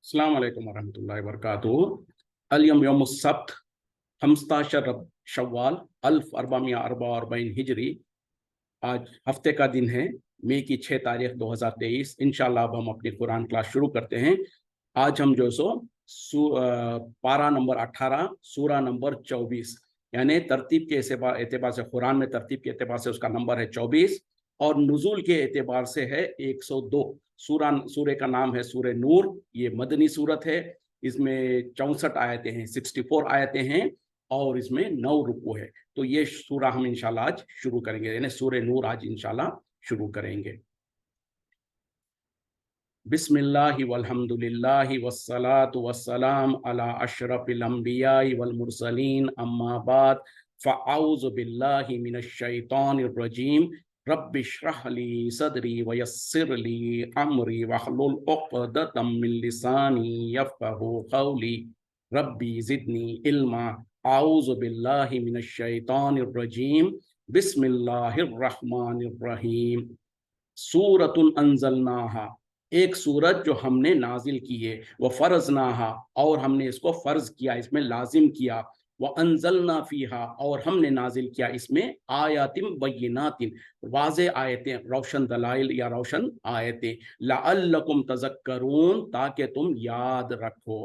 अस्सलाम वालेकुम वरहमतुल्लाहि वबरकातुहू। अल-यौम यौमुस सब्त 15 शव्वाल 1444 हिजरी। आज हफ्ते का दिन है, मई की 6 तारीख 2023। इंशाल्लाह अब हम अपनी कुरान क्लास शुरू करते हैं। आज हम जो पारा नंबर 18 सूरा नंबर 24, यानी तरतीब के एतबार से कुरान में तरतीब के एतबार से उसका नंबर है 24 और नुज़ूल के एतबार से है 102। सूरे का नाम है सूरे नूर। ये मदनी सूरत है। इसमें 64 आयतें हैं, 64 आयतें हैं और इसमें 9 रुकू है। तो ये सूरा हम इंशाल्लाह आज शुरू करेंगे, यानी सूरे नूर आज इंशाल्लाह शुरू करेंगे। बिस्मिल्लाहि वल्हम्दुलिल्लाहि वस्सलातु वस्सलाम अला अशरफिल अंबियाई वल मुरसलीन अम्मा बाद फ़अऊज़ु बिल्लाहि मिनश शैतानिर रजीम। रब्बि इश्रह ली सदरी वयस्सिर ली अमरी वहलुल उक़दतम मिन लिसानी यफ़क़हू क़ौली रब्बी ज़िदनी इल्मा। अऊज़ु बिल्लाहि मिनश शैतानिर रजीम। बिस्मिल्लाहिर रहमानिर रहीम। सूरतुन अंज़लनाहा, एक सूरत जो हमने नाजिल की है। वह फ़रज़नाहा, और हमने इसको फ़र्ज किया, इसमें लाजिम किया। वह अंज़लना फ़ीहा, और हमने नाजिल किया इसमें आयातिम बय्यिनातिन, वाज़े आयतें, रोशन दलाइल या रोशन आयतें। लअल्लकुम तज़क्करून, ताकि तुम याद रखो।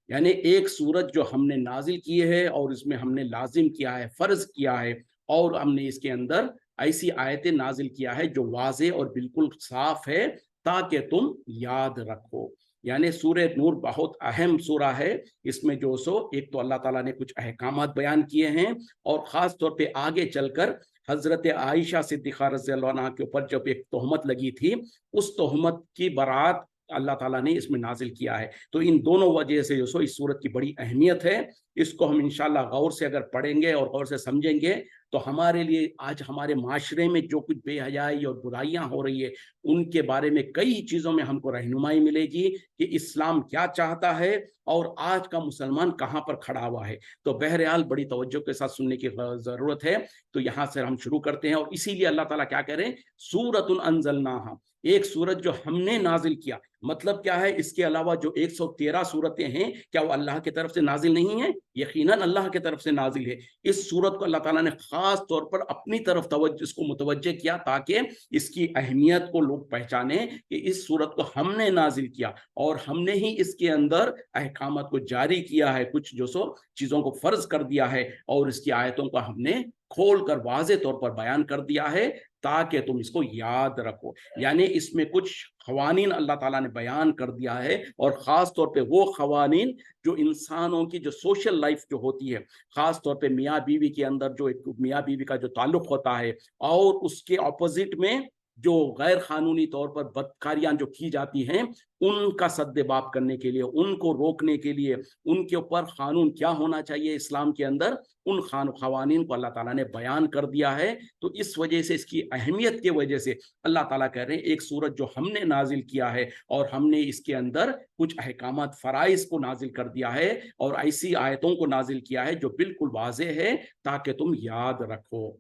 यानी एक सूरत जो हमने नाजिल की है और इसमें हमने लाजिम किया है, फ़र्ज किया है, और हमने इसके अंदर ऐसी आयतें नाजिल किया है जो वाज़े और बिल्कुल साफ है, ताकि तुम याद रखो। यानी सूरे नूर बहुत अहम सूरा है। इसमें जो एक तो अल्लाह ताला ने कुछ अहकामात बयान किए हैं, और ख़ास तौर पे आगे चलकर हज़रत आयशा सिद्दीक़ा रज़ियल्लाहु अन्हा के ऊपर जब एक तोहमत लगी थी, उस तोहमत की बरात अल्लाह ताला ने इसमें नाजिल किया है। तो इन दोनों वजह से जो इस सूरत की बड़ी अहमियत है। इसको हम इंशाल्लाह गौर से अगर पढ़ेंगे और गौर से समझेंगे तो हमारे लिए आज हमारे माशरे में जो कुछ बेहयाई और बुराइयां हो रही है, उनके बारे में कई चीज़ों में हमको रहनुमाई मिलेगी कि इस्लाम क्या चाहता है और आज का मुसलमान कहाँ पर खड़ा हुआ है। तो बहरहाल बड़ी तवज्जो के साथ सुनने की ज़रूरत है। तो यहाँ से हम शुरू करते हैं, और इसीलिए अल्लाह ताला क्या कह रहे हैं, सूरतुन अंज़लनाहा, एक सूरत जो हमने नाजिल किया। मतलब क्या है, इसके अलावा जो 113 सूरतें हैं, क्या वो अल्लाह की तरफ से नाजिल नहीं है? यकीनन अल्लाह की तरफ से नाजिल है। इस सूरत को अल्लाह ताला ने खास तौर पर अपनी तरफ इसको मुतवज्जे किया, ताकि इसकी अहमियत को लोग पहचाने कि इस सूरत को हमने नाजिल किया और हमने ही इसके अंदर अहकामात को जारी किया है, कुछ जो चीज़ों को फर्ज कर दिया है, और इसकी आयतों को हमने खोल कर वाज़े तौर पर बयान कर दिया है, ताकि तुम इसको याद रखो। यानी इसमें कुछ ख़वानीन अल्लाह ताला ने बयान कर दिया है, और ख़ास तौर पे वो ख़वानीन जो इंसानों की जो सोशल लाइफ जो होती है, ख़ास तौर पे मियाँ बीवी के अंदर जो एक मियाँ बीवी का जो ताल्लुक़ होता है, और उसके ऑपोजिट में जो गैर कानूनी तौर पर बदकारियां जो की जाती हैं, उनका सद्देबाप करने के लिए, उनको रोकने के लिए, उनके ऊपर कानून क्या होना चाहिए इस्लाम के अंदर, उन ख़वानीन को अल्लाह ताला ने बयान कर दिया है। तो इस वजह से, इसकी अहमियत की वजह से अल्लाह ताला कह रहे हैं एक सूरत जो हमने नाजिल किया है, और हमने इसके अंदर कुछ अहकामात फ़राइज़ को नाजिल कर दिया है, और ऐसी आयतों को नाजिल किया है जो बिल्कुल वाज़े है, ताकि तुम याद रखो।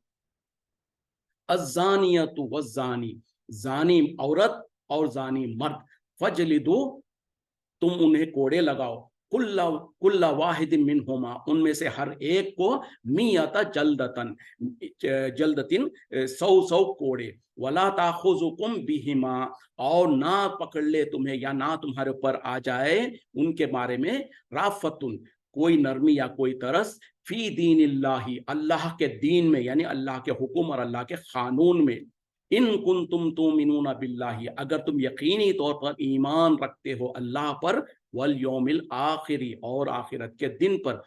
अज़्ज़ानियतु वज़्ज़ानी, ज़ानी औरत और ज़ानी मर्द, फ़जलिदू, तुम उन्हें कोड़े लगाओ, कुल्ला वाहिदिन मिनहुमा, उनमें से हर एक को, मियता जल्दतन, जल्दतिन, 100 कोड़े, वला ताखुजुकुम बिहिमा, और ना पकड़ ले तुम्हें या ना तुम्हारे ऊपर आ जाए उनके बारे में, राफतुन, कोई नरमी या कोई तरस, फी दीनिल्लाही, अल्लाह के दीन में, यानी अल्लाह के हुक्म और अल्लाह के कानून में। इन कुंतुम तुमिनूना बिल्लाही, अगर तुम यकीनी तौर पर ईमान रखते हो अल्लाह पर, वल यौमिल आखिरी, और आखिरत के दिन पर,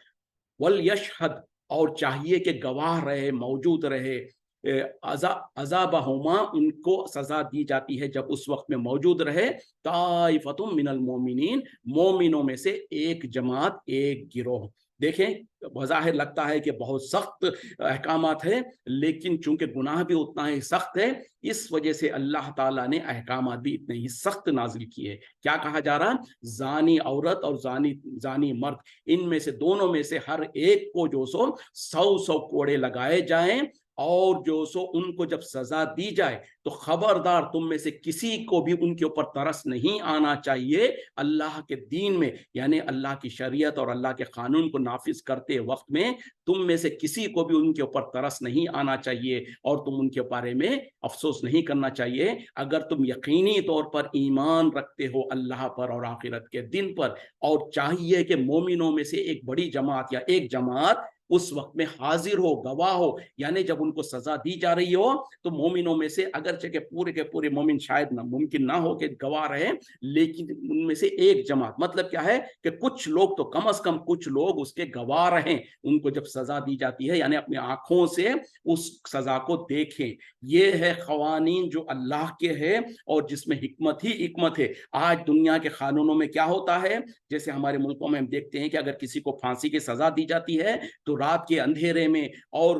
वल यशहद, और चाहिए कि गवाह रहे, मौजूद रहे, अज़ाबहुमा, उनको सजा दी जाती है जब उस वक्त में मौजूद रहे, ताइफतुम मिनल मोमिनीन, मोमिनों में से एक जमात, एक गिरोह। देखें, बज़ाहिर लगता है कि बहुत सख्त अहकामात है, लेकिन चूंकि गुनाह भी उतना ही सख्त है, इस वजह से अल्लाह ताला ने अहकामात भी इतने ही सख्त नाजिल किए। क्या कहा जा रहा, जानी औरत और जानी मर्द, इनमें से दोनों में से हर एक को 100 कोड़े लगाए जाएं, اور جو سو ان کو جب سزا دی جائے تو خبردار تم میں سے کسی کو بھی ان کے اوپر ترس نہیں آنا چاہیے اللہ کے دین میں، یعنی اللہ کی شریعت اور اللہ کے قانون کو نافذ کرتے وقت میں تم میں سے کسی کو بھی ان کے اوپر ترس نہیں آنا چاہیے اور تم ان کے بارے میں افسوس نہیں کرنا چاہیے اگر تم یقینی طور پر ایمان رکھتے ہو اللہ پر اور آخرت کے دن پر۔ اور چاہیے کہ مومنوں میں سے ایک بڑی جماعت یا ایک جماعت اس وقت میں حاضر ہو، گواہ ہو، یعنی جب ان کو سزا دی جا رہی ہو تو مومنوں میں سے اگرچہ کہ پورے کے پورے مومن شاید ممکن نہ ہو کہ گواہ رہے، لیکن ان میں سے ایک جماعت، مطلب کیا ہے کہ کچھ لوگ تو کم از کم کچھ لوگ اس کے گواہ رہیں ان کو جب سزا دی جاتی ہے، یعنی اپنی آنکھوں سے اس سزا کو دیکھیں۔ یہ ہے قوانین جو اللہ کے ہے اور جس میں حکمت ہی حکمت ہے۔ آج دنیا کے قانونوں میں کیا ہوتا ہے، جیسے ہمارے ملکوں میں ہم دیکھتے ہیں کہ اگر کسی کو پھانسی کی سزا دی جاتی ہے تو رات کے اندھیرے میں اور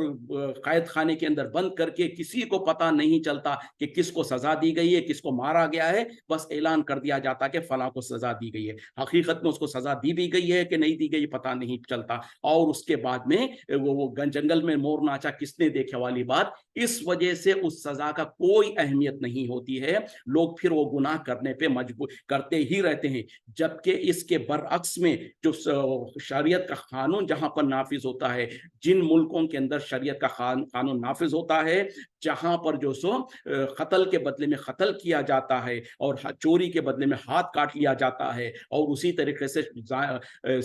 قید خانے کے اندر بند کر کے کسی کو پتہ نہیں چلتا کہ کس کو سزا دی گئی ہے، کس کو مارا گیا ہے، بس اعلان کر دیا جاتا کہ فلاں کو سزا دی گئی ہے۔ حقیقت میں اس کو سزا دی بھی گئی ہے کہ نہیں دی گئی پتہ نہیں چلتا، اور اس کے بعد میں وہ جنگل میں مور ناچا کس نے دیکھا والی بات۔ اس وجہ سے اس سزا کا کوئی اہمیت نہیں ہوتی ہے، لوگ پھر وہ گناہ کرنے پہ مجبور کرتے ہی رہتے ہیں۔ جبکہ اس کے برعکس میں جو شریعت کا قانون جہاں پر نافذ ہوتا ہے، جن ملکوں کے اندر شریعت کا قانون نافذ ہوتا ہے، جہاں پر جو سو قتل کے بدلے میں قتل کیا جاتا ہے اور چوری کے بدلے میں ہاتھ کاٹ لیا جاتا ہے، اور اسی طریقے سے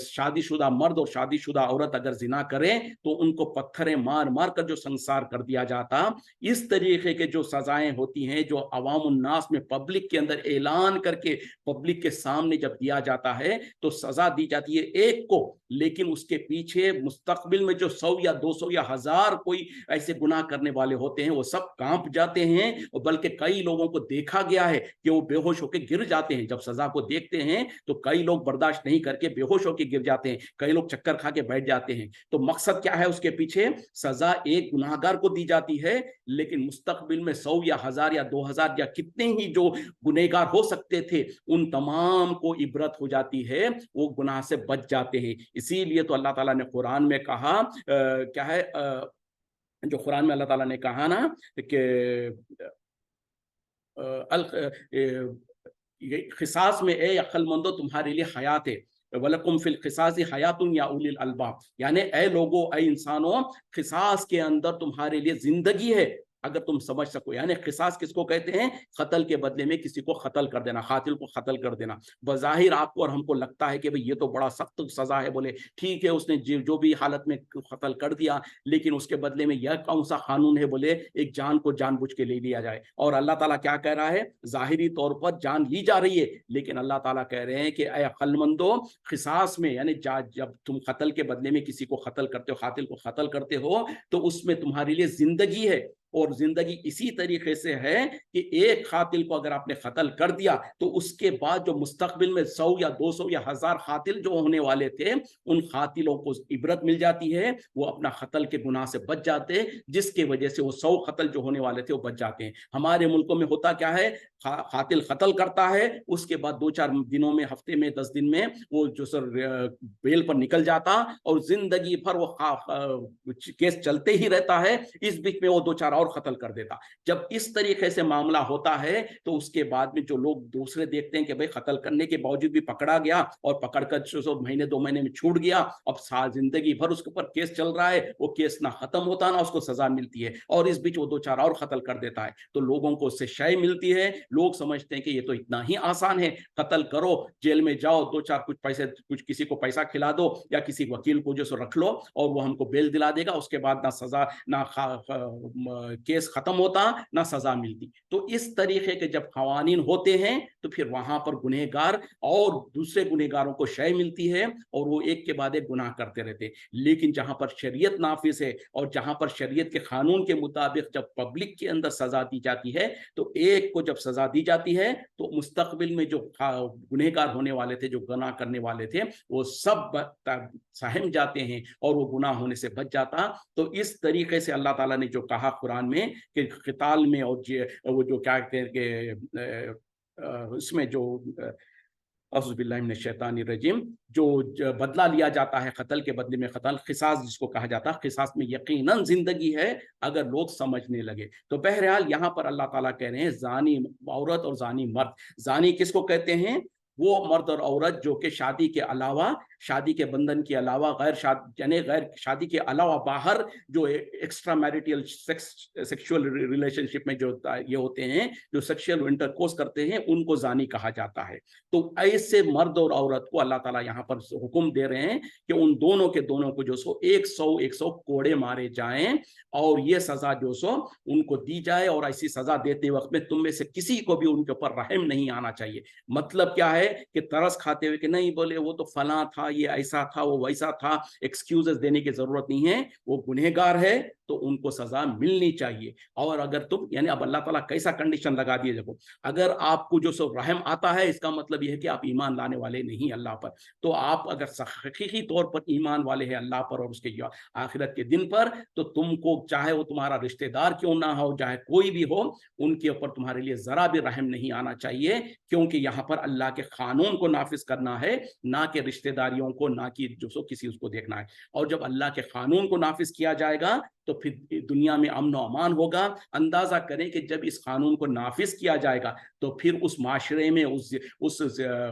شادی شدہ مرد اور شادی شدہ عورت اگر زنا کریں تو ان کو پتھریں مار مار کر جو سنسار کر دیا جاتا، اس طریقے کے جو سزائیں ہوتی ہیں جو عوام الناس میں پبلک کے اندر اعلان کر کے پبلک کے سامنے جب دیا جاتا ہے تو سزا دی جاتی ہے ایک کو، لیکن اس کے پیچھے مستقبل میں جو 100 یا 200 یا 1000 کوئی ایسے گناہ کرنے والے ہوتے ہیں وہ سب کانپ جاتے ہیں، اور بلکہ کئی لوگوں کو دیکھا گیا ہے کہ وہ بے ہوش ہو کے گر جاتے ہیں۔ جب سزا کو دیکھتے ہیں تو کئی لوگ برداشت نہیں کر کے بے ہوش ہو کے گر جاتے ہیں، کئی لوگ چکر کھا کے بیٹھ جاتے ہیں۔ تو مقصد کیا ہے اس کے پیچھے؟ سزا ایک گناہگار کو دی جاتی ہے، لیکن مستقبل میں 100 یا 1000 یا 2000 یا کتنے ہی جو گنہگار ہو سکتے تھے ان تمام کو عبرت ہو جاتی ہے، وہ گناہ سے بچ جاتے ہیں۔ اسی لیے تو اللہ تعالیٰ نے قرآن میں کہا کیا ہے جو قرآن میں اللہ تعالیٰ نے کہا نا کہ قصاص میں اے عقل مندو تمہارے لیے حیات ہے، وَلَكُمْ فِي الْقِصَاصِ حَيَاتٌ يَا أُولِي الْأَلْبَابِ، یعنی اے لوگو، اے انسانوں، قصاص کے اندر تمہارے لیے زندگی ہے اگر تم سمجھ سکو۔ یعنی قصاص کس کو کہتے ہیں؟ قتل کے بدلے میں کسی کو قتل کر دینا، قاتل کو قتل کر دینا۔ بظاہر آپ کو اور ہم کو لگتا ہے کہ بھئی یہ تو بڑا سخت سزا ہے، بولے ٹھیک ہے اس نے جو بھی حالت میں قتل کر دیا، لیکن اس کے بدلے میں یہ کون سا قانون ہے، بولے ایک جان کو جان بوجھ کے لے لیا جائے۔ اور اللہ تعالیٰ کیا کہہ رہا ہے؟ ظاہری طور پر جان لی جا رہی ہے، لیکن اللہ تعالیٰ کہہ رہے ہیں کہ اے عقل مندو، قصاص میں یعنی جب تم قتل کے بدلے میں کسی کو قتل کرتے ہو، قاتل کو قتل کرتے ہو، تو اس میں تمہارے لیے زندگی ہے، اور زندگی اسی طریقے سے ہے کہ ایک قاتل کو اگر آپ نے قتل کر دیا تو اس کے بعد جو مستقبل میں 100 یا 200 یا 1000 قاتل جو ہونے والے تھے ان قاتلوں کو عبرت مل جاتی ہے، وہ اپنا قتل کے گناہ سے بچ جاتے ہیں، جس کی وجہ سے وہ 100 قتل جو ہونے والے تھے وہ بچ جاتے ہیں۔ ہمارے ملکوں میں ہوتا کیا ہے؟ قاتل قتل کرتا ہے، اس کے بعد 2-4 دنوں میں، ہفتے میں، 10 دن میں وہ جو سر بیل پر نکل جاتا، اور زندگی بھر وہ کیس چلتے ہی رہتا ہے، اس بیچ میں وہ 2-4 اور قتل کر دیتا۔ جب اس طریقے سے معاملہ ہوتا ہے تو اس کے بعد میں جو لوگ دوسرے دیکھتے ہیں کہ بھئی قتل کرنے کے باوجود بھی پکڑا گیا اور پکڑ کر 1 2 مہینے میں چھوٹ گیا، اب زندگی بھر اس کے اوپر کیس چل رہا ہے، وہ کیس نہ ختم ہوتا نہ اس کو سزا ملتی ہے، اور اس بیچ وہ 2-4 اور قتل کر دیتا ہے، تو لوگوں کو اس سے شے ملتی ہے۔ لوگ سمجھتے ہیں کہ یہ تو اتنا ہی آسان ہے، قتل کرو، جیل میں جاؤ، 2-4 کچھ پیسے، کچھ کسی کو پیسہ کھلا دو یا کسی وکیل کو جو سو رکھ لو اور وہ ہم کو بیل دلا دے گا، اس کے بعد نہ سزا، نہ کیس ختم ہوتا نہ سزا ملتی۔ تو اس طریقے کے جب قوانین ہوتے ہیں تو پھر وہاں پر گنہگار اور دوسرے گنہگاروں کو شے ملتی ہے اور وہ ایک کے بعد ایک گناہ کرتے رہتے۔ لیکن جہاں پر شریعت نافذ ہے اور جہاں پر شریعت کے قانون کے مطابق جب پبلک کے اندر سزا دی جاتی ہے تو ایک کو جب سزا دی جاتی ہے تو مستقبل میں جو گنہگار ہونے والے تھے، جو گناہ کرنے والے تھے، وہ سب سہم جاتے ہیں اور وہ گناہ ہونے سے بچ جاتا۔ تو اس طریقے سے اللہ تعالیٰ نے جو کہا قرآن میں کہ قتال میں، اور وہ جو کیا کہتے ہیں کہ اس میں جو अऊज़ु बिल्लाहि मिनश शैतानिर रजीम, जो बदला लिया जाता है कत्ल के बदले में कत्ल, क़िसास जिसको कहा जाता है, क़िसास में यकीनन जिंदगी है अगर लोग समझने लगे। तो बहरहाल यहाँ पर अल्लाह ताला कह रहे हैं जानी औरत और जानी मर्द। जानी किसको कहते हैं? वो मर्द और औरत जो कि शादी के अलावा, शादी के बंधन के अलावा, गैर शादी यानी गैर शादी के अलावा बाहर जो एक्स्ट्रा मैरिटल सेक्सुअल रिलेशनशिप में जो ये होते हैं, जो सेक्सुअल इंटरकोर्स करते हैं, उनको जानी कहा जाता है। तो ऐसे मर्द और औरत को अल्लाह ताला यहाँ पर हुक्म दे रहे हैं कि उन दोनों के दोनों को जो सो 100 कोड़े मारे जाएं और ये सजा जो सो उनको दी जाए। और ऐसी सजा देते वक्त में तुम में से किसी को भी उनके ऊपर रहम नहीं आना चाहिए। मतलब क्या है कि तरस खाते हुए कि नहीं बोले वो तो फला था, ये ऐसा था, वो वैसा था, एक्सक्यूजेस देने की जरूरत नहीं है। वो गुनहगार है तो उनको सजा मिलनी चाहिए। और अगर तुम यानी अब अल्लाह ताला कैसा कंडीशन लगा दिए, देखो अगर आपको जो सो रहम आता है इसका मतलब यह है कि आप ईमान लाने वाले नहीं अल्लाह पर। तो आप अगर हकीकी तौर पर ईमान वाले हैं अल्लाह पर और उसके आखिरत के दिन पर, तो तुमको चाहे वो तुम्हारा रिश्तेदार क्यों ना हो, चाहे कोई भी हो, उनके ऊपर तुम्हारे लिए जरा भी रहम नहीं आना चाहिए। क्योंकि यहाँ पर अल्लाह के कानून को नाफिज करना है, ना कि रिश्तेदारियों को, ना कि जो सो किसी उसको देखना है। और जब अल्लाह के कानून को नाफिज किया जाएगा तो फिर दुनिया में अमन और अमान होगा। अंदाजा करें कि जब इस कानून को नाफिज किया जाएगा तो फिर उस माशरे में, उस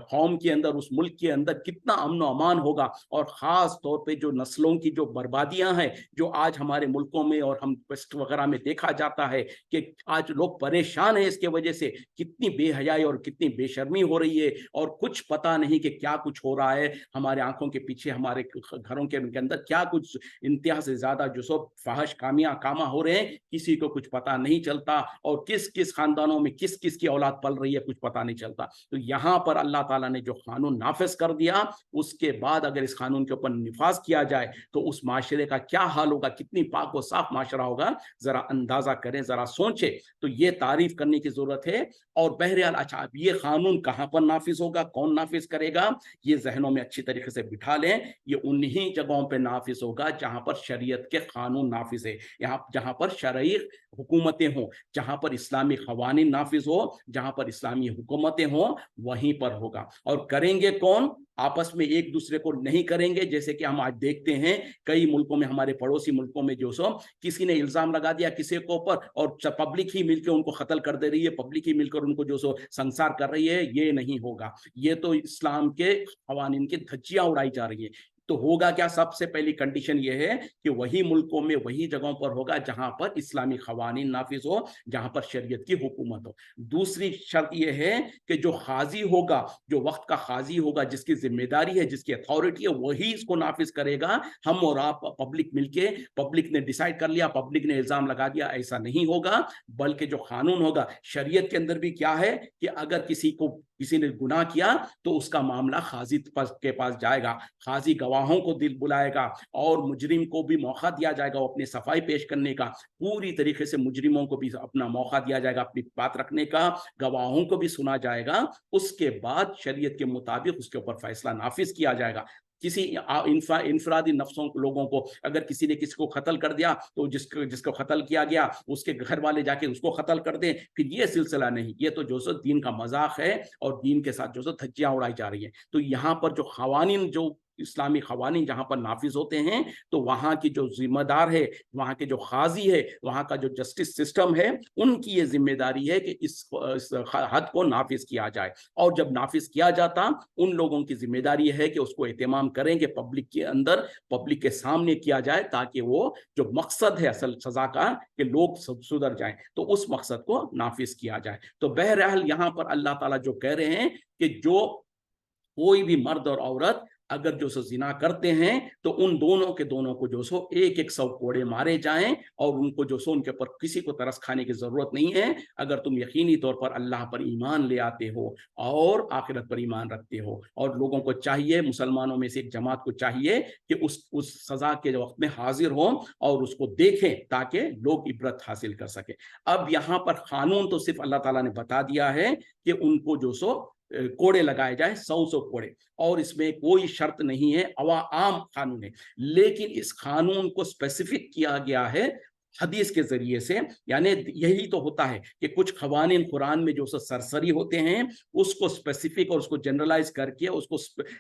कौम के अंदर, उस मुल्क के अंदर कितना अमन और अमान होगा। और ख़ास तौर पे जो नस्लों की जो बर्बादियां हैं, जो आज हमारे मुल्कों में और हम वेस्ट वगैरह में देखा जाता है कि आज लोग परेशान हैं इसके वजह से, कितनी बेहयाई और कितनी बेशर्मी हो रही है और कुछ पता नहीं कि क्या कुछ हो रहा है हमारे आंखों के पीछे, हमारे घरों के अंदर क्या कुछ इंतहा से ज्यादा जो सो फाहश कामा हो रहे हैं, किसी को कुछ पता नहीं चलता। और किस किस खानदानों में किस किस की औलाद पल रही है कुछ पता नहीं चलता। तो यहाँ पर अल्लाह ताला ने जो कानून नाफिज कर दिया, उसके बाद अगर इस कानून के ऊपर निफाज किया जाए तो उस माशरे का क्या हाल होगा, कितनी पाक व साफ माशरा होगा, जरा अंदाजा करें, जरा सोचें। तो ये तारीफ करने की जरूरत है। और बहरहाल अच्छा, अब ये कानून कहाँ पर नाफिज होगा, कौन नाफिज करेगा, ये जहनों में अच्छी तरीके से बिठा लें। ये उन्हीं जगहों पर नाफिज होगा जहां पर शरीयत के कानून नाफिज है, यहाँ जहां पर शरई हुकूमतें हों, जहां पर इस्लामी कवानीन नाफिज हो, जहां पर इस्लामी हुकूमतें हों, वहीं पर होगा। और करेंगे कौन? आपस में एक दूसरे को नहीं करेंगे। जैसे कि हम आज देखते हैं कई मुल्कों में, हमारे पड़ोसी मुल्कों में जो सो किसी ने इल्जाम लगा दिया किसी के ऊपर और पब्लिक ही मिलकर उनको कत्ल कर दे रही है, पब्लिक ही मिलकर उनको जो सो संसार कर रही है। ये नहीं होगा। ये तो इस्लाम के कवानीन की धज्जियां उड़ाई जा रही है। तो होगा क्या? सबसे पहली कंडीशन ये है कि वही मुल्कों में, वही जगहों पर होगा जहां पर इस्लामी कवानीन नाफिज हो, जहां पर शरीयत की हुकूमत हो। दूसरी शर्त यह है कि जो काजी होगा, जो वक्त का काजी होगा, जिसकी जिम्मेदारी है, जिसकी अथॉरिटी है, वही इसको नाफिज करेगा। हम और आप पब्लिक मिलके, पब्लिक ने डिसाइड कर लिया, पब्लिक ने इल्जाम लगा दिया, ऐसा नहीं होगा। बल्कि जो कानून होगा, शरीयत के अंदर भी क्या है कि अगर किसी ने गुनाह किया तो उसका मामला काजी के पास जाएगा, काजी गवाहों को दिल बुलाएगा और मुजरिम को भी मौका दिया जाएगा वो अपनी सफाई पेश करने का। पूरी तरीके से मुजरिमों को भी अपना मौका दिया जाएगा अपनी बात रखने का, गवाहों को भी सुना जाएगा। उसके बाद शरीयत के मुताबिक उसके ऊपर फैसला नाफिज किया जाएगा। किसी इंफरादी नफ्सों लोगों को, अगर किसी ने किसी को कत्ल कर दिया तो जिसको कत्ल किया गया उसके घर वाले जाके उसको कत्ल कर दें, फिर ये सिलसिला नहीं। ये तो जो सो दीन का मजाक है और दीन के साथ जो सो धज्जियां उड़ाई जा रही है। तो यहाँ पर जो कवानीन, जो इस्लामी कवानीन जहां पर नाफिज होते हैं, तो वहां की जो जिम्मेदार है, वहां के जो काजी है, वहां का जो जस्टिस सिस्टम है, उनकी ये जिम्मेदारी है कि इस हद को नाफिज किया जाए। और जब नाफिज किया जाता, उन लोगों की जिम्मेदारी है कि उसको एहतमाम करें कि पब्लिक के अंदर, पब्लिक के सामने किया जाए, ताकि वो जो मकसद है असल सजा का कि लोग सुधर जाएं, तो उस मकसद को नाफिज किया जाए। तो बहरहाल यहाँ पर अल्लाह ताला जो कह रहे हैं कि जो कोई भी मर्द और औरत अगर जो सो जिना करते हैं तो उन दोनों के दोनों को जो सो 100 कोड़े मारे जाएं। और उनको जो सो उनके ऊपर किसी को तरस खाने की जरूरत नहीं है। अगर तुम यकीनी तौर पर अल्लाह पर ईमान ले आते हो और आखिरत पर ईमान रखते हो। और लोगों को चाहिए, मुसलमानों में से एक जमात को चाहिए कि उस सजा के वक्त में हाजिर हो और उसको देखें, ताकि लोग इबरत हासिल कर सके। अब यहाँ पर कानून तो सिर्फ अल्लाह ताला ने बता दिया है कि उनको जो सो कोड़े लगाए जाए, 100 कोड़े, और इसमें कोई शर्त नहीं है, आम कानून है। लेकिन इस कानून को स्पेसिफिक किया गया है हदीस के जरिए से, यानी यही तो होता है कि कुछ खवानीन कुरान में जो सरसरी होते हैं उसको स्पेसिफिक और उसको जनरलाइज करके उसको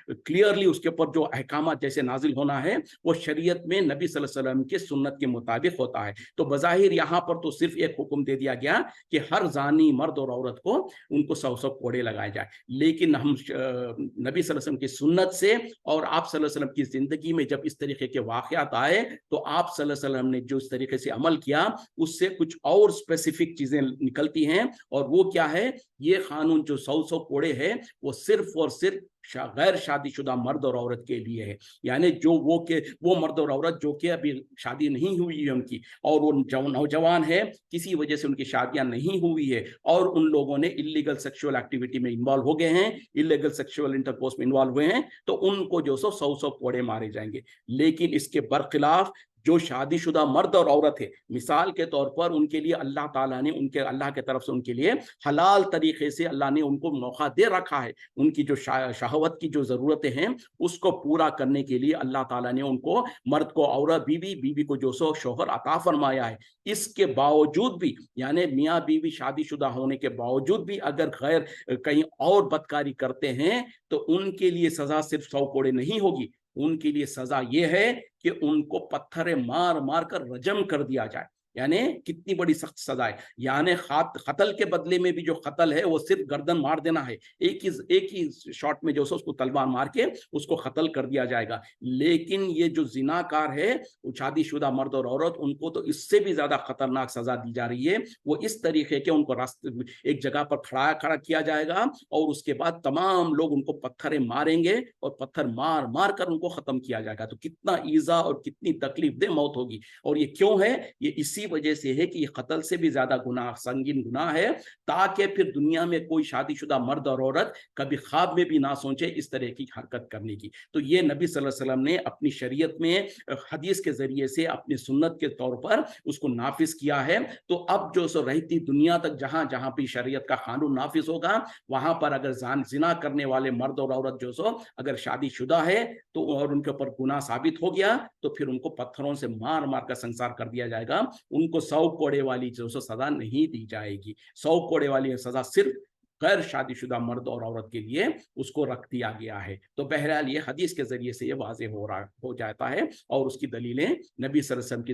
क्लियरली उसके ऊपर जो अहकाम जैसे नाजिल होना है वो शरीयत में नबी सल्लल्लाहु अलैहि वसल्लम के सुन्नत के मुताबिक होता है। तो बज़ाहिर यहाँ पर तो सिर्फ एक हुक्म दे दिया गया कि हर जानी मर्द और औरत को उनको 100 कोड़े लगाए जाए, लेकिन हम नबी सल्लल्लाहु अलैहि वसल्लम की सुन्नत से और आप सल्लल्लाहु अलैहि वसल्लम की जिंदगी में जब इस तरीके के वाक़यात आए तो आप सल्लल्लाहु अलैहि वसल्लम ने जो इस तरीके से अमल किया उससे कुछ और स्पेसिफिक चीजें निकलती हैं। और वो क्या है, ये कानून जो 100 कोड़े है वो सिर्फ और सिर्फ गैर शादीशुदा मर्द और औरत के लिए है, यानी जो वो मर्द और औरत जो कि अभी शादी नहीं हुई है उनकी और वो नौजवान है, किसी वजह से उनकी शादियां नहीं हुई है और उन लोगों ने इलीगल सेक्सुअल एक्टिविटी में इन्वॉल्व हो गए हैं, इलीगल सेक्सुअल इंटरकोर्स में इन्वॉल्व हुए हैं, तो उनको जो 100 कोड़े मारे जाएंगे। लेकिन इसके बरखिलाफ जो शादीशुदा मर्द और औरत है, मिसाल के तौर पर उनके लिए अल्लाह ताला ने अल्लाह की तरफ से उनके लिए हलाल तरीके से अल्लाह ने उनको मौका दे रखा है, उनकी जो शहवत की जो ज़रूरतें हैं उसको पूरा करने के लिए अल्लाह ताला ने उनको मर्द को औरत बीवी को जो शोहर अता फरमाया है। इसके बावजूद भी, यानी मियाँ बीवी शादीशुदा होने के बावजूद भी अगर गैर कहीं और बदकारी करते हैं तो उनके लिए सजा सिर्फ 100 कोड़े नहीं होगी, उनके लिए सजा ये है कि उनको पत्थरे मार मार कर रजम कर दिया जाए। यानी कितनी बड़ी सख्त सजा है, यानी कत्ल के बदले में भी जो कत्ल है वो सिर्फ गर्दन मार देना है, एक ही शॉट में जो उसको तलवार मार के उसको कत्ल कर दिया जाएगा। लेकिन ये जो जिनाकार है शादीशुदा मर्द और औरत, उनको तो इससे भी ज्यादा खतरनाक सजा दी जा रही है। वो इस तरीके के उनको रास्ते एक जगह पर खड़ा किया जाएगा और उसके बाद तमाम लोग उनको पत्थरे मारेंगे और पत्थर मार मार कर उनको खत्म किया जाएगा। तो कितना ईजा और कितनी तकलीफ दे मौत होगी। और ये क्यों है? ये इसी वजह से है कि ये कत्ल से भी ज्यादा गुनाह, संगीन गुनाह है, ताकि फिर दुनिया में कोई शादीशुदा मर्द और औरत कभी ख्वाब में भी ना सोचे इस तरह की हरकत करने की। तो ये नबी सल्लल्लाहु अलैहि वसल्लम ने अपनी शरीयत में हदीस के जरिए से अपनी सुन्नत के तौर पर उसको नाफिज किया है। तो अब जो सो रहती दुनिया तक जहां जहां भी शरीयत का कानून नाफिज होगा, वहां पर अगर जिना करने वाले मर्द और औरत जो सो अगर शादीशुदा है तो और उनके ऊपर गुनाह साबित हो गया तो फिर उनको पत्थरों से मार मार कर संसार कर दिया जाएगा। उनको 100 कोड़े वाली जो सजा नहीं दी जाएगी। 100 कोड़े वाली सजा सिर्फ गैर शादीशुदा मर्द और औरत के लिए उसको रख दिया गया है। तो बहरहाल ये हदीस के जरिए से ये वाज़े हो जाता है और उसकी दलीलें नबी सल्लल्लाहु अलैहि वसल्लम की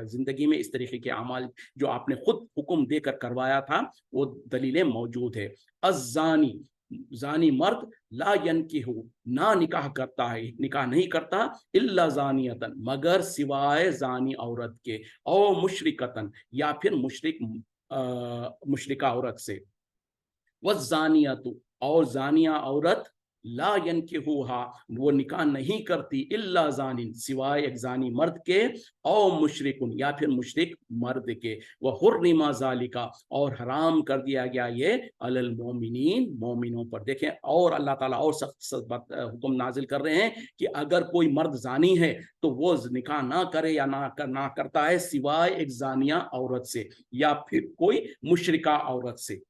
जिंदगी में इस तरीके के अमाल जो आपने खुद हुक्म देकर करवाया था वो दलीलें मौजूद है। अज़्ज़ानी, जानी मर्द ला यनकिहु, ना निकाह करता है, निकाह नहीं करता, इल्ला जानियतन, मगर सिवाय जानी औरत के, और मुशरिकतन, या फिर मुशरिका औरत से, वज़्ज़ानियतु, और जानिया औरत, ला यनकिहुहा, वो निकाह नहीं करती, इल्ला जानिन, सिवाय एक जानी मर्द के, और मुशरिकुन, या फिर मुशरिक मर्द के, वह हुर्रिमा ज़ालिका, और हराम कर दिया गया ये अलल मोमिनीन, मोमिनों पर। देखें और अल्लाह ताला और सख्त हुक्म नाजिल कर रहे हैं कि अगर कोई मर्द जानी है तो वो निकाह ना करे या ना करता है सिवाय एक जानिया औरत से या फिर कोई मुशरिका औरत से।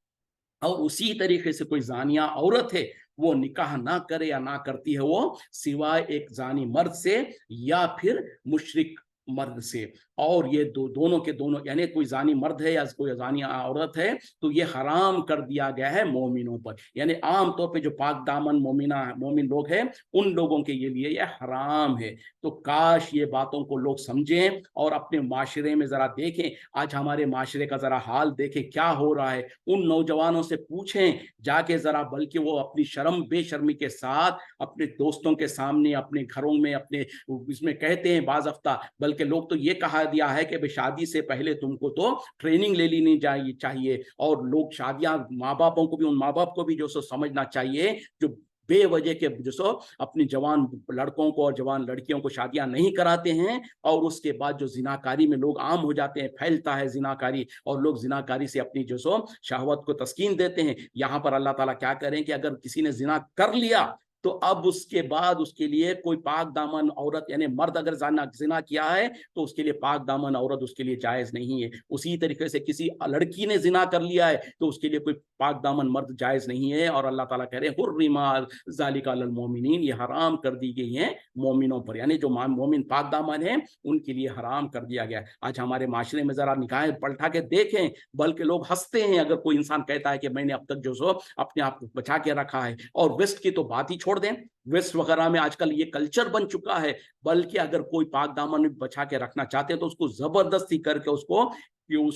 और उसी तरीके से कोई जानिया औरत है वो निकाह ना करे या ना करती है वो सिवाय एक जानी मर्द से या फिर मुशरिक मर्द से। और ये दोनों के दोनों, यानी कोई जानी मर्द है या कोई जानी औरत है तो ये हराम कर दिया गया है मोमिनों पर। यानी आम तौर पे जो पाक दामन मोमिन लोग हैं उन लोगों के लिए ये हराम है। तो काश ये बातों को लोग समझें और अपने माशरे में जरा देखें, आज हमारे माशरे का जरा हाल देखें क्या हो रहा है। उन नौजवानों से पूछें जाके जरा, बल्कि वो अपनी बेशर्मी के साथ अपने दोस्तों के सामने, अपने घरों में, अपने इसमें कहते हैं बाज़फ्ता, बल्कि लोग तो ये कहा दिया है कि शादी से पहले तुमको तो ट्रेनिंग ले लेनी चाहिए। और लोग शादियां, माँ बापों को भी, उन माँ बाप को भी जो सो समझना चाहिए जो बेवजह के जो सो अपनी जवान लड़कों को और जवान लड़कियों को शादियां नहीं कराते हैं और उसके बाद जो जिनाकारी में लोग आम हो जाते हैं, फैलता है जिनाकारी और लोग जिनाकारी से अपनी जो सो शहवत को तस्कीन देते हैं। यहाँ पर अल्लाह ताला क्या करें कि अगर किसी ने जिना कर लिया تو اب اس کے بعد اس کے لیے کوئی پاک دامن عورت یعنی مرد اگر زنا کیا ہے تو اس کے لیے پاک دامن عورت اس کے لیے جائز نہیں ہے. اسی طریقے سے کسی لڑکی نے زنا کر لیا ہے تو اس کے لیے کوئی پاک دامن مرد جائز نہیں ہے. اور اللہ تعالیٰ کہہ رہے ہیں حرم ذالک علی المؤمنین، یہ حرام کر دی گئی ہیں مومنوں پر، یعنی جو مومن پاک دامن ہیں ان کے لیے حرام کر دیا گیا. آج ہمارے معاشرے میں ذرا نکاح پلٹا کے دیکھیں، بلکہ لوگ ہنستے ہیں اگر کوئی انسان کہتا ہے کہ میں نے اب تک جو سو اپنے آپ کو بچا کے رکھا ہے. اور ویسٹ کی تو بات ہی چھوڑ دیں، ویسٹ وغیرہ میں آج کل یہ کلچر بن چکا ہے. بلکہ اگر کوئی پاک دامن بچا کے رکھنا چاہتے ہیں تو اس کو زبردستی کر کے اس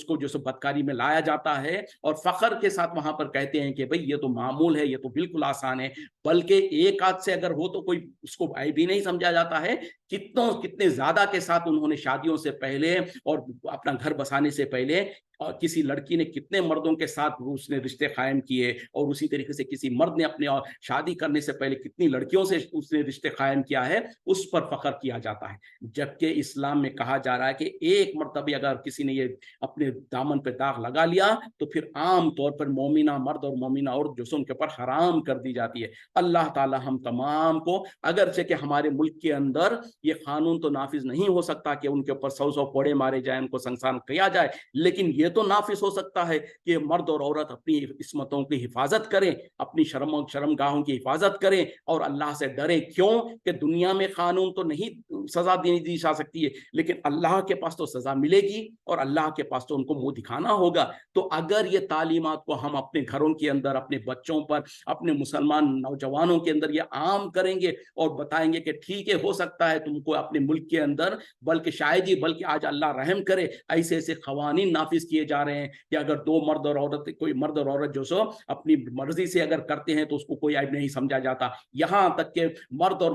کو جو سو بدکاری میں لایا جاتا ہے اور فخر کے ساتھ وہاں پر کہتے ہیں کہ بھئی یہ تو معمول ہے، یہ تو بالکل آسان ہے. بلکہ ایک آدھ سے اگر ہو تو کوئی اس کو عیب ہی نہیں سمجھا جاتا ہے. کتنے زیادہ کے ساتھ انہوں نے شادیوں سے پہلے اور اپنا گھر بسانے سے پہلے اور کسی لڑکی نے کتنے مردوں کے ساتھ اس نے رشتے قائم کیے، اور اسی طریقے سے کسی مرد نے اپنے شادی کرنے سے پہلے کتنی لڑکیوں سے اس نے رشتے قائم کیا ہے، اس پر فخر کیا جاتا ہے. جبکہ اسلام میں کہا جا رہا ہے کہ ایک مرتبہ اگر کسی نے یہ اپنے دامن پہ داغ لگا لیا تو پھر عام طور پر مومنہ مرد اور مومنہ عورت جو ان کے پر حرام کر دی جاتی ہے. اللہ تعالی ہم تمام کو، اگرچہ کہ ہمارے ملک کے اندر یہ قانون تو نافذ نہیں ہو سکتا کہ ان کے اوپر 100 کوڑے مارے جائیں، ان کو سنسان کیا جائے، لیکن یہ تو نافذ ہو سکتا ہے کہ مرد اور عورت اپنی عصمتوں کی حفاظت کریں، اپنی شرمگاہوں کی حفاظت کریں اور اللہ سے ڈریں. کیوں کہ دنیا میں قانون تو نہیں سزا دی جا سکتی ہے، لیکن اللہ کے پاس تو سزا ملے گی اور اللہ کے پاس تو ان کو منہ دکھانا ہوگا. تو اگر یہ تعلیمات کو ہم اپنے گھروں کے اندر، اپنے بچوں پر، اپنے مسلمان نوجوانوں کے اندر یہ عام کریں گے اور بتائیں گے کہ ٹھیک ہے ہو سکتا ہے تم کو اپنے ملک کے اندر، بلکہ شاید ہی بلکہ آج اللہ رحم کرے ایسے ایسے قوانین نافذ کیے جا رہے ہیں کہ اگر دو مرد اور عورت، کوئی مرد اور عورت جو سو اپنی مرضی سے اگر کرتے ہیں تو اس کو کوئی عیب نہیں سمجھا جاتا. یہاں تک کہ مرد اور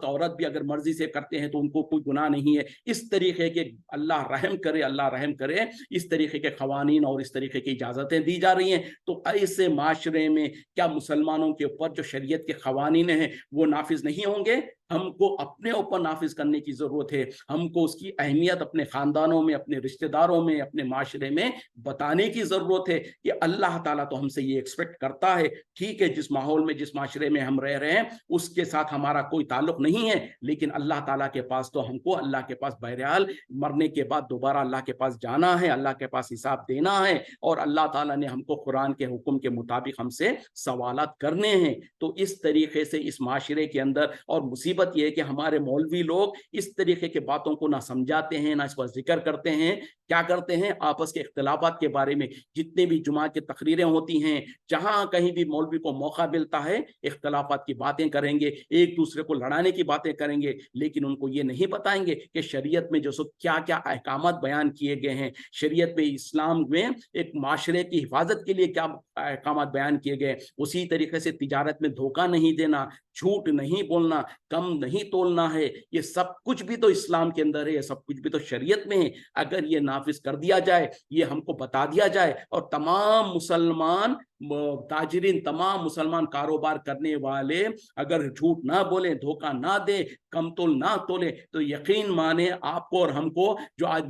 عورت بھی اگر مرضی سے کرتے ہیں تو ان کو کوئی گناہ نہیں ہے. اس طریقے کے اللہ رحم کرے، اللہ رحم کرے، اس طریقے کے قوانین اور اس طریقے کی اجازتیں دی جا رہی ہیں. تو ایسے معاشرے میں کیا مسلمانوں کے اوپر جو شریعت کے قوانین ہیں وہ نافذ نہیں ہوں گے؟ ہم کو اپنے اوپر نافذ کرنے کی ضرورت ہے. ہم کو اس کی اہمیت اپنے خاندانوں میں، اپنے رشتہ داروں میں، اپنے معاشرے میں بتانے کی ضرورت ہے کہ اللہ تعالیٰ تو ہم سے یہ ایکسپیکٹ کرتا ہے. ٹھیک ہے جس ماحول میں، جس معاشرے میں ہم رہ رہے ہیں اس کے ساتھ ہمارا کوئی تعلق نہیں ہے، لیکن اللہ تعالیٰ کے پاس تو ہم کو اللہ کے پاس بہرحال مرنے کے بعد دوبارہ اللہ کے پاس جانا ہے، اللہ کے پاس حساب دینا ہے، اور اللہ تعالیٰ نے ہم کو قرآن کے حکم کے مطابق ہم سے سوالات کرنے ہیں. تو اس طریقے سے اس معاشرے کے اندر، اور مصیبت یہ ہے کہ ہمارے مولوی لوگ اس طریقے کے باتوں کو نہ سمجھاتے ہیں، نہ اس پر ذکر کرتے ہیں. کیا کرتے ہیں؟ آپس کے اختلافات کے بارے میں جتنے بھی جمعہ کی تقریریں ہوتی ہیں، جہاں کہیں بھی مولوی کو موقع ملتا ہے اختلافات کی باتیں کریں گے، ایک دوسرے کو لڑانے کی باتیں کریں گے، لیکن ان کو یہ نہیں بتائیں گے کہ شریعت میں جو سو کیا کیا احکامات بیان کیے گئے ہیں، شریعت میں، اسلام میں ایک معاشرے کی حفاظت کے لیے کیا احکامات بیان کیے گئے. اسی طریقے سے تجارت میں دھوکہ نہیں دینا، جھوٹ نہیں بولنا، کم نہیں تولنا ہے، یہ سب کچھ بھی تو اسلام کے اندر ہے، یہ سب کچھ بھی تو شریعت میں ہے. اگر یہ نافذ کر دیا جائے، یہ ہم کو بتا دیا جائے، اور تمام مسلمان تاجرین، تمام مسلمان کاروبار کرنے والے اگر جھوٹ نہ بولیں، دھوکہ نہ دیں، کم تول نہ تولیں، تو یقین مانے آپ کو اور ہم کو جو آج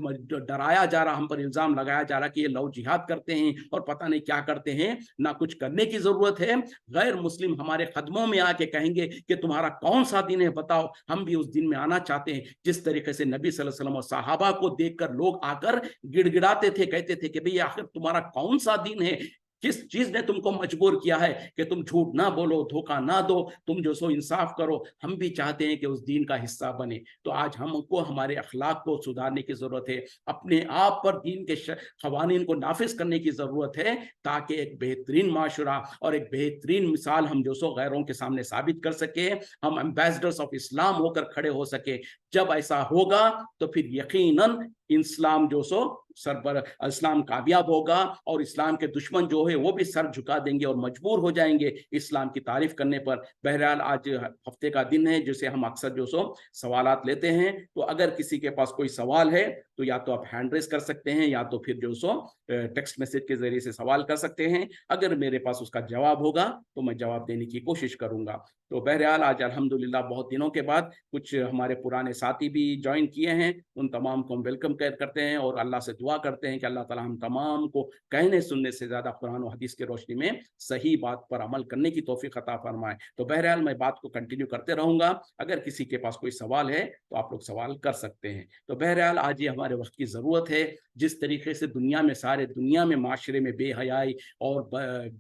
ڈرایا جا رہا، ہم پر الزام لگایا جا رہا کہ یہ لو جہاد کرتے ہیں اور پتہ نہیں کیا کرتے ہیں، نہ کچھ کرنے کی ضرورت ہے. غیر مسلم ہمارے قدموں میں آ کے کہیں گے کہ تمہارا کون سا دین ہے بتاؤ، ہم بھی اس دن میں آنا چاہتے ہیں. جس طریقے سے نبی صلی اللہ علیہ وسلم اور صحابہ کو دیکھ کر لوگ آ کر گڑ گڑاتے تھے، کہتے تھے کہ بھئی آخر تمہارا کون سا دین ہے، کس چیز نے تم کو مجبور کیا ہے کہ تم جھوٹ نہ بولو، دھوکہ نہ دو، تم جو سو انصاف کرو. ہم بھی چاہتے ہیں کہ اس دین کا حصہ بنے. تو آج ہم کو ہمارے اخلاق کو سدھارنے کی ضرورت ہے، اپنے آپ پر دین کے قوانین کو نافذ کرنے کی ضرورت ہے، تاکہ ایک بہترین معاشرہ اور ایک بہترین مثال ہم جو سو غیروں کے سامنے ثابت کر سکے، ہم ایمبیسڈرز آف اسلام ہو کر کھڑے ہو سکے. جب ایسا ہوگا تو پھر یقیناً اسلام جو سو اسلام کامیاب ہوگا، اور اسلام کے دشمن جو ہے وہ بھی سر جھکا دیں گے اور مجبور ہو جائیں گے اسلام کی تعریف کرنے پر. بہرحال آج ہفتے کا دن ہے جسے ہم اکثر جو سو سوالات لیتے ہیں، تو اگر کسی کے پاس کوئی سوال ہے تو یا تو آپ ہینڈ ریز کر سکتے ہیں یا تو پھر جو سو ٹیکسٹ میسج کے ذریعے سے سوال کر سکتے ہیں. اگر میرے پاس اس کا جواب ہوگا تو میں جواب دینے کی کوشش کروں گا. تو بہرحال آج الحمدللہ بہت دنوں کے بعد کچھ ہمارے پرانے ساتھی بھی جوائن کیے ہیں, ان تمام کو ہم ویلکم کرتے ہیں اور اللہ سے دعا کرتے ہیں کہ اللہ تعالی ہم تمام کو کہنے سننے سے زیادہ قرآن و حدیث کے روشنی میں صحیح بات پر عمل کرنے کی توفیق عطا فرمائے. تو بہرحال میں بات کو کنٹینیو کرتے رہوں گا, اگر کسی کے پاس کوئی سوال ہے تو آپ لوگ سوال کر سکتے ہیں. تو بہرحال آج یہ ہمارے وقت کی ضرورت ہے. جس طریقے سے دنیا میں سارے دنیا میں معاشرے میں بے حیائی اور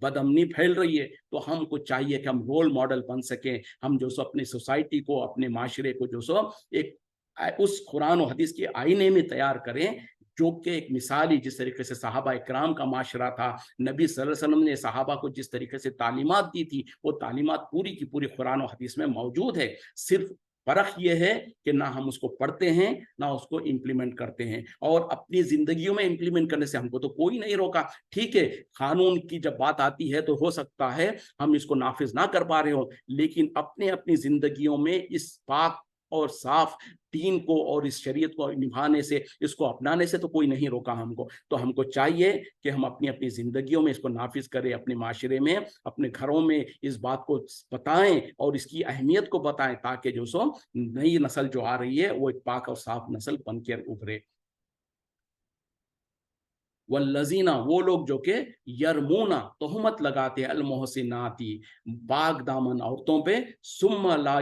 بد امنی پھیل رہی ہے, تو ہم کو چاہیے کہ ہم رول ماڈل بن سکیں. ہم جو سو اپنی سوسائٹی کو, اپنے معاشرے کو جو سو ایک اس قرآن و حدیث کے آئینے میں تیار کریں جو کہ ایک مثالی, جس طریقے سے صحابہ اکرام کا معاشرہ تھا, نبی صلی اللہ علیہ وسلم نے صحابہ کو جس طریقے سے تعلیمات دی تھی وہ تعلیمات پوری کی پوری قرآن و حدیث میں موجود ہے. صرف فرق یہ ہے کہ نہ ہم اس کو پڑھتے ہیں نہ اس کو امپلیمنٹ کرتے ہیں, اور اپنی زندگیوں میں امپلیمنٹ کرنے سے ہم کو تو کوئی نہیں روکا. ٹھیک ہے, قانون کی جب بات آتی ہے تو ہو سکتا ہے ہم اس کو نافذ نہ کر پا رہے ہوں, لیکن اپنی زندگیوں میں اس پاک اور صاف دین کو اور اس شریعت کو نبھانے سے, اس کو اپنانے سے تو کوئی نہیں روکا ہم کو. تو ہم کو چاہیے کہ ہم اپنی زندگیوں میں اس کو نافذ کریں, اپنے معاشرے میں, اپنے گھروں میں اس بات کو بتائیں اور اس کی اہمیت کو بتائیں, تاکہ جو سو نئی نسل جو آ رہی ہے وہ ایک پاک اور صاف نسل بن کے ابھرے. والذین, وہ لوگ جو کہ یرمونا, تہمت لگاتے ہیں, المحسناتی, پاک دامن عورتوں پہ, ثم لا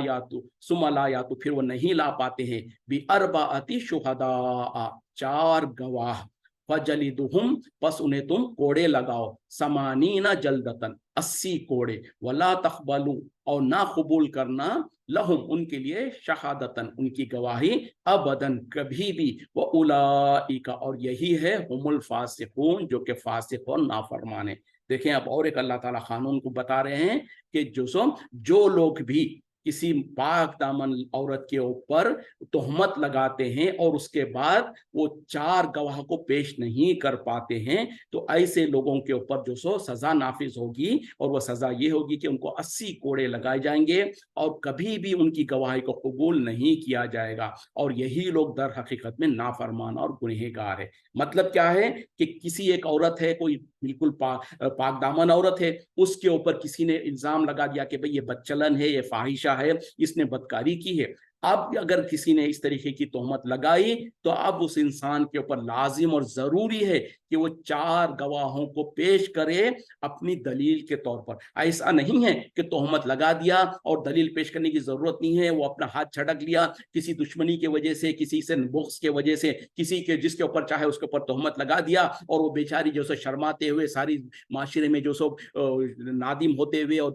یاتو, پھر وہ نہیں لا پاتے ہیں, باربعۃ شہداء, 4 گواہ, فجلدہم, پس انہیں تم کوڑے لگاؤ, 80 جلدتن, 80 کوڑے, ولا تقبلوا, اور نہ قبول کرنا, لہم, ان کے لیے, شہادتن, ان کی گواہی, ابدن, کبھی بھی, واولئک, اور یہی ہے, ہم الفاسقون, جو کہ فاسق اور نافرمان ہیں. دیکھیں اب اور ایک اللہ تعالیٰ قانون کو بتا رہے ہیں کہ جو لوگ بھی کسی پاک دامن عورت کے اوپر تہمت لگاتے ہیں اور اس کے بعد وہ 4 گواہ کو پیش نہیں کر پاتے ہیں, تو ایسے لوگوں کے اوپر جو سو سزا نافذ ہوگی, اور وہ سزا یہ ہوگی کہ ان کو 80 کوڑے لگائے جائیں گے اور کبھی بھی ان کی گواہی کو قبول نہیں کیا جائے گا. اور یہی لوگ در حقیقت میں نافرمان اور گنہگار ہے. مطلب کیا ہے کہ کسی ایک عورت ہے, کوئی بالکل پاک دامن عورت ہے, اس کے اوپر کسی نے الزام لگا دیا کہ بھئی یہ بدچلن ہے, یہ فاحشہ ہے, اس نے بدکاری کی ہے. اب اگر کسی نے اس طریقے کی تہمت لگائی تو اب اس انسان کے اوپر لازم اور ضروری ہے کہ وہ 4 گواہوں کو پیش کرے اپنی دلیل کے طور پر. ایسا نہیں ہے کہ تہمت لگا دیا اور دلیل پیش کرنے کی ضرورت نہیں ہے, وہ اپنا ہاتھ جھٹک لیا کسی دشمنی کی وجہ سے, کسی سے بغض کی وجہ سے, کسی کے جس کے اوپر چاہے اس کے اوپر تہمت لگا دیا, اور وہ بیچاری جو سو شرماتے ہوئے ساری معاشرے میں جو سو نادم ہوتے ہوئے اور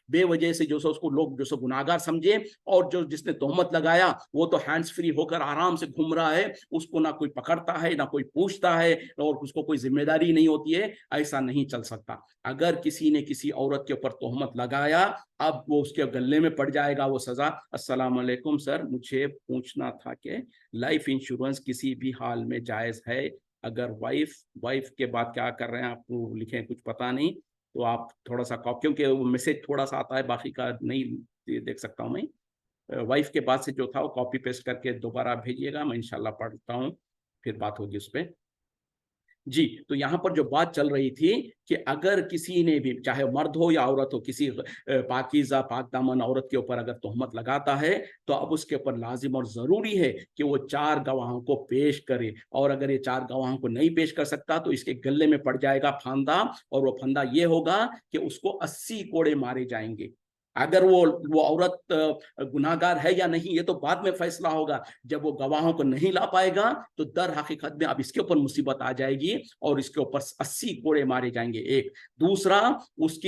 بے وجہ سے جو سو اس کو لوگ جو سو گناہگار سمجھے, اور جو جس نے تہمت لگایا وہ تو ہینڈز فری ہو کر آرام سے گھوم رہا ہے, اس کو نہ کوئی پکڑتا ہے نہ کوئی پوچھتا ہے اور اس کو کوئی ذمہ داری نہیں ہوتی ہے. ایسا نہیں چل سکتا. اگر کسی نے کسی عورت کے اوپر تہمت لگایا, اب وہ اس کے گلے میں پڑ جائے گا وہ سزا. السلام علیکم سر, مجھے پوچھنا تھا کہ لائف انشورنس کسی بھی حال میں جائز ہے؟ اگر وائف کے بعد کیا کر رہے ہیں آپ کو لکھیں, کچھ پتا نہیں, تو آپ تھوڑا سا کیونکہ وہ میسج تھوڑا سا آتا ہے, باقی کا نہیں دیکھ سکتا ہوں میں. وائف کے بعد سے جو تھا وہ کاپی پیسٹ کر کے دوبارہ بھیجیے گا, میں انشاءاللہ پڑھتا ہوں, پھر بات ہوگی اس پہ. جی, تو یہاں پر جو بات چل رہی تھی کہ اگر کسی نے بھی, چاہے مرد ہو یا عورت ہو, کسی پاکیزہ پاک دامن عورت کے اوپر اگر تہمت لگاتا ہے تو اب اس کے اوپر لازم اور ضروری ہے کہ وہ 4 گواہوں کو پیش کرے, اور اگر یہ 4 گواہوں کو نہیں پیش کر سکتا تو اس کے گلے میں پڑ جائے گا پھاندا, اور وہ پھندا یہ ہوگا کہ اس کو 80 کوڑے مارے جائیں گے. اگر وہ عورت گناہگار ہے یا نہیں یہ تو بعد میں فیصلہ ہوگا. جب وہ گواہوں کو نہیں لا پائے گا تو در حقیقت میں اب اس کے اوپر مصیبت آ جائے گی اور اس کے اوپر 80 کوڑے مارے جائیں گے. ایک دوسرا, اس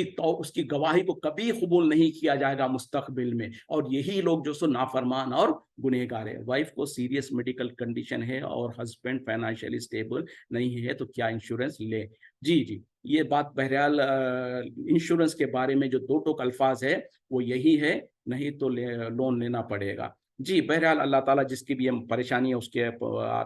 کی گواہی کو کبھی قبول نہیں کیا جائے گا مستقبل میں, اور یہی لوگ جو سو نافرمان اور گنہگار ہے. وائف کو سیریس میڈیکل کنڈیشن ہے اور ہسبینڈ فائنینشیلی اسٹیبل نہیں ہے تو کیا انشورنس لے؟ جی, یہ بات بہرحال انشورنس کے بارے میں جو 2 ٹوک الفاظ ہے وہ یہی ہے, نہیں تو لون لینا پڑے گا. جی, بہرحال اللہ تعالیٰ جس کی بھی ہم پریشانی ہے اس کے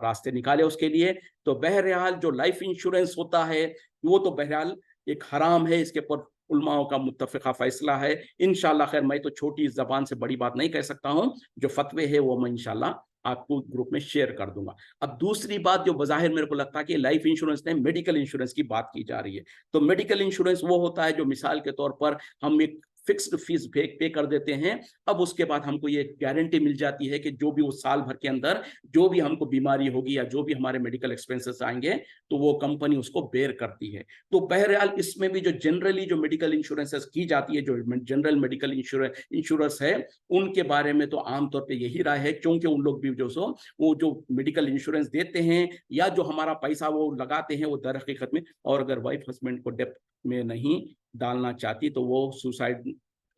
راستے نکالے اس کے لیے. تو بہرحال جو لائف انشورنس ہوتا ہے وہ تو بہرحال ایک حرام ہے, اس کے اوپر علماء کا متفقہ فیصلہ ہے. انشاءاللہ خیر, میں تو چھوٹی زبان سے بڑی بات نہیں کہہ سکتا ہوں, جو فتوے ہے وہ میں انشاءاللہ आपको ग्रुप में शेयर कर दूंगा। अब दूसरी बात जो बज़ाहिर मेरे को लगता है कि लाइफ इंश्योरेंस नहीं, मेडिकल इंश्योरेंस की बात की जा रही है। तो मेडिकल इंश्योरेंस वो होता है जो मिसाल के तौर पर हम एक फिक्स्ड फीस पे कर देते हैं। अब उसके बाद हमको ये गारंटी मिल जाती है कि जो भी उस साल भर के अंदर जो भी हमको बीमारी होगी या जो भी हमारे मेडिकल एक्सपेंसेस आएंगे तो वो कंपनी उसको बेयर करती है। तो बहरहाल इसमें भी जो जनरली जो मेडिकल इंश्योरेंसेस की जाती है, जो जनरल मेडिकल इंश्योरेंस है, उनके बारे में तो आमतौर पर यही राय है, क्योंकि उन लोग भी जो सो वो जो मेडिकल इंश्योरेंस देते हैं या जो हमारा पैसा वो लगाते हैं वो दर हकीकत में, और अगर वाइफ हस्बैंड को डेप्थ में नहीं डालना चाहती तो वो सुसाइड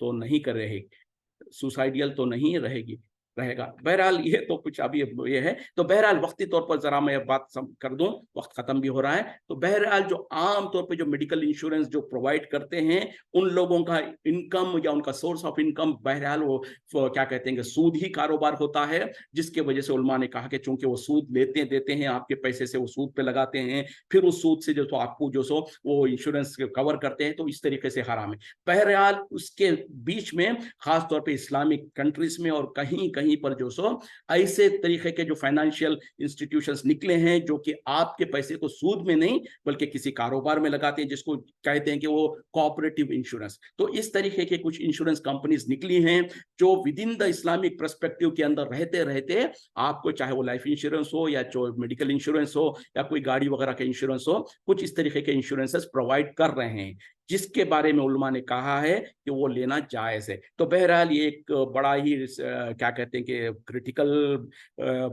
तो नहीं कर रहे, सुसाइडियल तो नहीं रहेगी रहेगा। बहरहाल ये तो कुछ अभी ये है। तो बहरहाल वक्ती तौर पर जरा मैं बात कर दूं, वक्त खत्म भी हो रहा है। तो बहरहाल जो आम तौर पे जो मेडिकल इंश्योरेंस जो प्रोवाइड करते हैं उन लोगों का इनकम या उनका सोर्स ऑफ इनकम बहरहाल वो क्या कहते हैं कि सूद ही कारोबार होता है, जिसके वजह से उलमा ने कहा कि चूंकि वो सूद देते हैं आपके पैसे से, वो सूद पे लगाते हैं, फिर उस सूद से जो तो आपको जो सो वो इंश्योरेंस कवर करते हैं, तो इस तरीके से हराम है। बहरहाल उसके बीच में खासतौर पर इस्लामिक कंट्रीज में और कहीं कहीं पर जो सो ऐसे तरीके के जो फाइनेंशियल इंस्टीट्यूशंस निकले हैं जो कि आपके पैसे को सूद में नहीं बल्कि किसी कारोबार में लगाते हैं, जिसको कहते हैं कि वो कोऑपरेटिव इंश्योरेंस। तो इस तरीके के कुछ इंश्योरेंस कंपनीज निकली हैं जो with in the Islamic perspective के अंदर रहते रहते आपको, चाहे वो लाइफ इंश्योरेंस हो या जो मेडिकल इंश्योरेंस हो या कोई गाड़ी वगैरह का इंश्योरेंस हो, कुछ इस तरीके के इंश्योरेंसेस प्रोवाइड कर रहे हैं, जिसके बारे में उलमा ने कहा है कि वो लेना जायज है। तो बहरहाल ये एक बड़ा ही क्या कहते हैं कि क्रिटिकल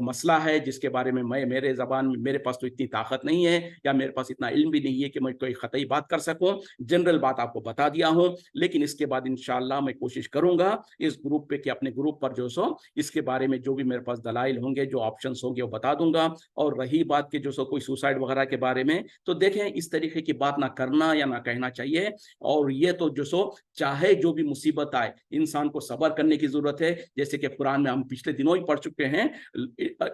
मसला है, जिसके बारे में मेरे ज़बान में मेरे पास तो इतनी ताकत नहीं है या मेरे पास इतना इल्म भी नहीं है कि मैं कोई ख़तई बात कर सकूं। जनरल बात आपको बता दिया हूं, लेकिन इसके बाद इंशाअल्लाह मैं कोशिश करूंगा इस ग्रुप पे कि अपने ग्रुप पर जो सो इसके बारे में जो भी मेरे पास दलाइल होंगे, जो ऑप्शंस होंगे वो बता दूंगा। और रही बात कि जो सो कोई सुसाइड वगैरह के बारे में, तो देखें इस तरीके की बात ना करना या ना कहना चाहिए। और ये तो जो सो चाहे जो भी मुसीबत आए इंसान को सब्र करने की जरूरत है, जैसे कि कुरान में हम पिछले दिनों ही पढ़ चुके हैं,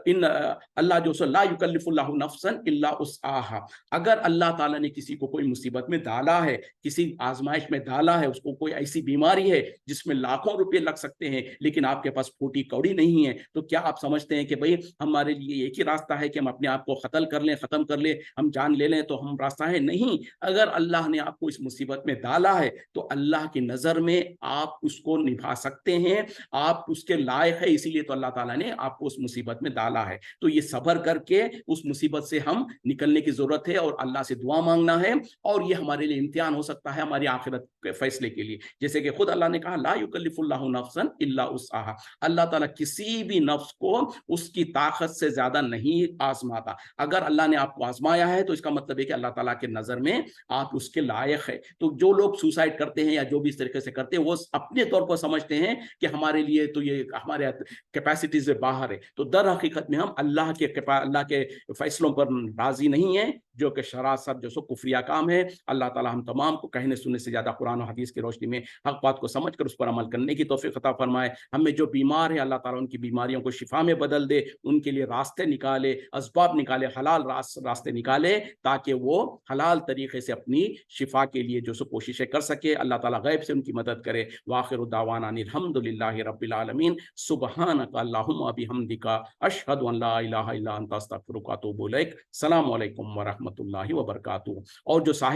इन अल्लाह जो सो ला युकल्लिफुल्लाहु नफ्सन इल्ला उस्आहा। अगर अल्लाह ताला ने किसी को कोई मुसीबत में डाला है, किसी आजमाइश में डाला है, उसको कोई ऐसी बीमारी है जिसमें लाखों रुपए लग सकते हैं लेकिन आपके पास फूटी कौड़ी नहीं है, तो क्या आप समझते हैं कि भाई हमारे लिए एक ही रास्ता है कि हम अपने आप को कत्ल कर लें, खत्म कर लें, हम जान ले लें, तो हम रास्ता है नहीं। अगर अल्लाह ने आपको इस मुसीबत में डाला है तो अल्लाह की नजर में आप उसको निभा सकते हैं, आप उसके लायक है, इसीलिए तो अल्लाह ताला ने आपको उस मुसीबत में डाला है। तो ये सब्र करके उस मुसीबत से हम निकलने की जरूरत है और अल्लाह से दुआ मांगना है, और ये हमारे लिए इम्तिहान हो सकता है हमारी आखिरत के फैसले के लिए। जैसे कि खुद अल्लाह ने कहा ला युकल्लिफुल्लाहु नफ्सन इल्ला उस्आहा, अल्लाह ताला किसी भी नफ्स को उसकी ताकत से ज्यादा नहीं आजमाता। अगर अल्लाह ने आपको आजमाया है तो इसका मतलब है कि अल्लाह ताला के नजर में आप उसके लायक है। तो जो लोग सुसाइड करते हैं या जो भी इस तरीके से करते हैं वो अपने तौर पर समझते हैं कि हमारे लिए तो ये हमारे कैपेसिटी से बाहर है, तो दर हकीकत में हम अल्लाह के फैसलों पर राजी नहीं है, जो कि शरासत जो सो कुफरिया काम है। अल्लाह ताला हम तमाम को कहने सुनने से ज्यादा कुरान और हदीस की रोशनी में हक बात को समझकर उस पर अमल करने की तौफीक अता फरमाए। हमें जो बीमार है अल्लाह ताला उनकी बीमारियों को शिफा में बदल दे, उनके लिए रास्ते निकाले, असबाब निकाले, हलाल रास्ते निकाले, ताकि वो हलाल तरीके से अपनी शिफा के लिए जो सो कोशिशें कर सके। अल्लाह ताला गैब से उनकी मदद करे। वाखिरु दावाना अल्हम्दुलिल्लाहि रब्बिल आलमीन, सुब्हानक अल्लाहुम्मा बिहम्दिका, अशहदु अन ला इलाहा इल्ला अंता अस्तगफिरुका व अतूबु इलैक। अस्सलामु अलैकुम व रहमतुल्लाहि व बरकातुहू। और जो साहिब